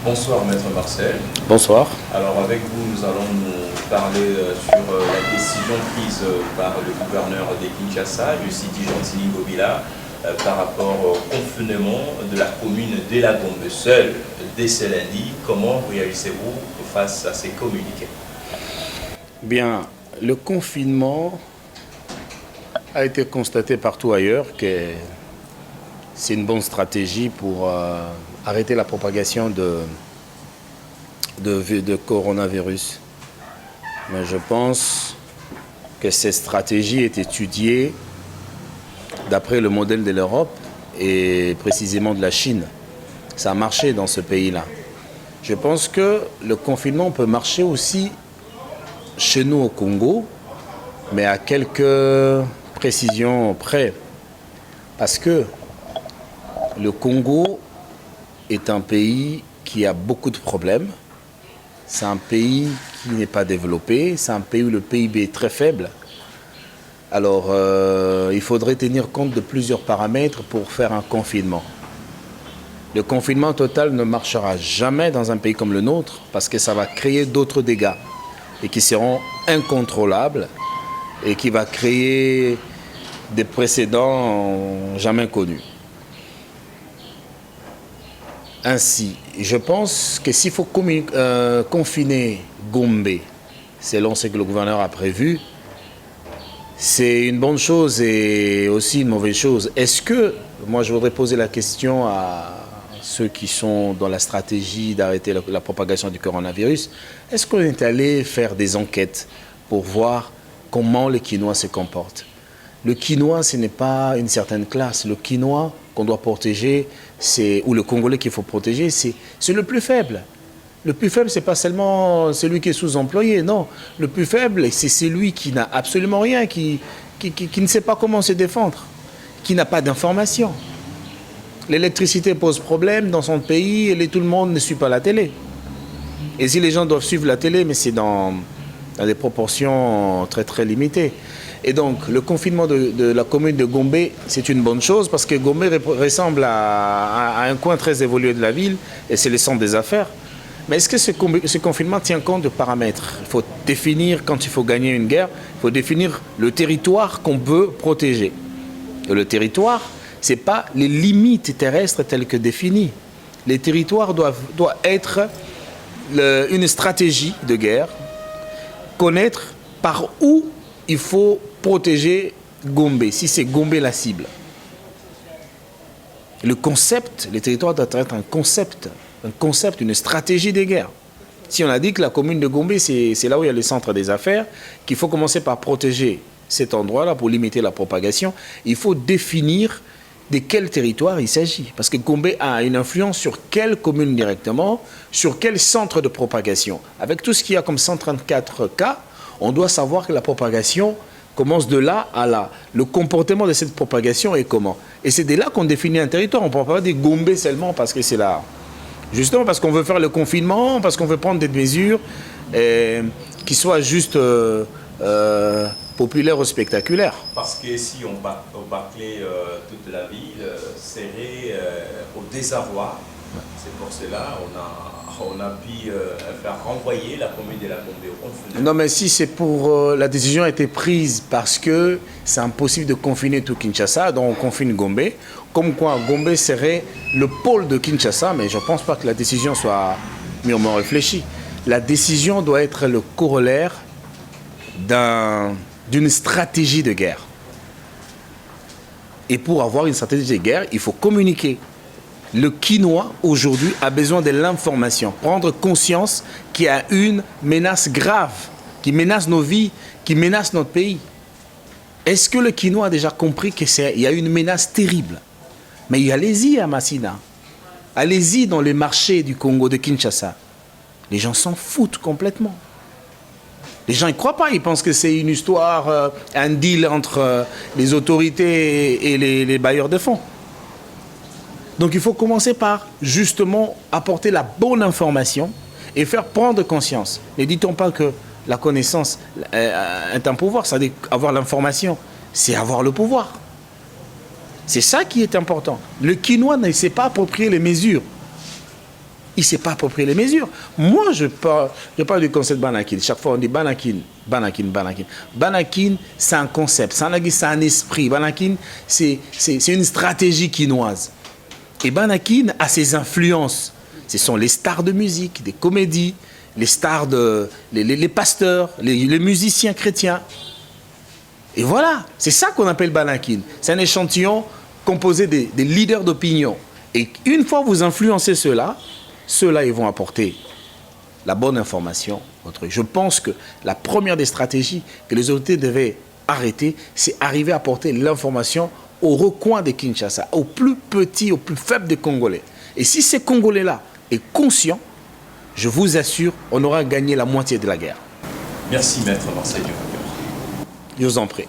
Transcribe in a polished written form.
Bonsoir Maître Marcel. Bonsoir. Alors avec vous, nous allons nous parler sur la décision prise par le gouverneur de Kinshasa, le Sidi Gentili Ngobila, par rapport au confinement de la commune de la Gombe seule dès ce lundi. Comment réagissez-vous face à ces communiqués? Bien, le confinement a été constaté partout ailleurs que c'est une bonne stratégie pour arrêter la propagation de coronavirus. Mais je pense que cette stratégie est étudiée d'après le modèle de l'Europe et précisément de la Chine. Ça a marché dans ce pays-là. Je pense que le confinement peut marcher aussi chez nous au Congo, mais à quelques précisions près. Parce que le Congo est un pays qui a beaucoup de problèmes. C'est un pays qui n'est pas développé. C'est un pays où le PIB est très faible. Alors, il faudrait tenir compte de plusieurs paramètres pour faire un confinement. Le confinement total ne marchera jamais dans un pays comme le nôtre parce que ça va créer d'autres dégâts et qui seront incontrôlables et qui va créer des précédents jamais connus. Ainsi, je pense que s'il faut confiner Gombe, selon ce que le gouverneur a prévu, c'est une bonne chose et aussi une mauvaise chose. Est-ce que, moi je voudrais poser la question à ceux qui sont dans la stratégie d'arrêter la propagation du coronavirus, est-ce qu'on est allé faire des enquêtes pour voir comment le quinoa se comporte? Le quinoa, ce n'est pas une certaine classe. Le quinoa qu'on doit protéger, ou le Congolais qu'il faut protéger, c'est le plus faible. Le plus faible, ce n'est pas seulement celui qui est sous-employé, non. Le plus faible, c'est celui qui n'a absolument rien, qui ne sait pas comment se défendre, qui n'a pas d'information. L'électricité pose problème dans son pays et tout le monde ne suit pas la télé. Et si les gens doivent suivre la télé, mais c'est dans des proportions très très limitées. Et donc, le confinement de la commune de Gombe, c'est une bonne chose parce que Gombe ressemble à un coin très évolué de la ville et c'est le centre des affaires. Mais est-ce que ce confinement tient compte de paramètres? Il faut définir, quand il faut gagner une guerre, il faut définir le territoire qu'on veut protéger. Et le territoire, ce n'est pas les limites terrestres telles que définies. Les territoires doivent être une stratégie de guerre, connaître par où il faut protéger Gombe, si c'est Gombe la cible. Le concept, les territoires doivent être un concept, une stratégie de guerre. Si on a dit que la commune de Gombe, c'est là où il y a le centre des affaires, qu'il faut commencer par protéger cet endroit-là pour limiter la propagation, il faut définir de quel territoire il s'agit. Parce que Gombe a une influence sur quelle commune directement, sur quel centre de propagation. Avec tout ce qu'il y a comme 134 cas, on doit savoir que la propagation commence de là à là. Le comportement de cette propagation est comment? Et c'est de là qu'on définit un territoire. On ne peut pas dire Gombe seulement parce que c'est là. Justement parce qu'on veut faire le confinement, parce qu'on veut prendre des mesures qui soient juste populaires ou spectaculaires. Parce que si on bâclait toute la ville, serait au désarroi. C'est pour cela on a pu faire renvoyer la commune de la Gombe au confinement. Non, mais si c'est pour... la décision a été prise parce que c'est impossible de confiner tout Kinshasa, donc on confine Gombe. Comme quoi Gombe serait le pôle de Kinshasa, mais je ne pense pas que la décision soit mûrement réfléchie. La décision doit être le corollaire d'une stratégie de guerre. Et pour avoir une stratégie de guerre, il faut communiquer. Le quinoa, aujourd'hui, a besoin de l'information. Prendre conscience qu'il y a une menace grave, qui menace nos vies, qui menace notre pays. Est-ce que le quinoa a déjà compris qu'il y a une menace terrible? Mais allez-y à Massina. Allez-y dans les marchés du Congo, de Kinshasa. Les gens s'en foutent complètement. Les gens ne croient pas, ils pensent que c'est une histoire, un deal entre les autorités et les bailleurs de fonds. Donc il faut commencer par justement apporter la bonne information et faire prendre conscience. Ne dit-on pas que la connaissance est un pouvoir, c'est-à-dire avoir l'information, c'est avoir le pouvoir. C'est ça qui est important. Le quinoa ne s'est pas approprié les mesures. il ne s'est pas approprié les mesures. Moi, je parle du concept Banakin. Chaque fois, on dit Banakin, Banakin, Banakin. Banakin, c'est un concept. C'est un esprit. Banakin, c'est une stratégie quinoise. Et Banakin a ses influences. Ce sont les stars de musique, des comédies, les stars les pasteurs, les musiciens chrétiens. Et voilà, c'est ça qu'on appelle Banakin. C'est un échantillon composé des leaders d'opinion. Et une fois que vous influencez ceux-là, ils vont apporter la bonne information. Je pense que la première des stratégies que les autorités devaient arrêter, c'est arriver à apporter l'information au recoin de Kinshasa, aux plus petits, aux plus faibles des Congolais. Et si ces Congolais-là est conscient, je vous assure, on aura gagné la moitié de la guerre. Merci, Maître Marcel Diouf. Je vous en prie.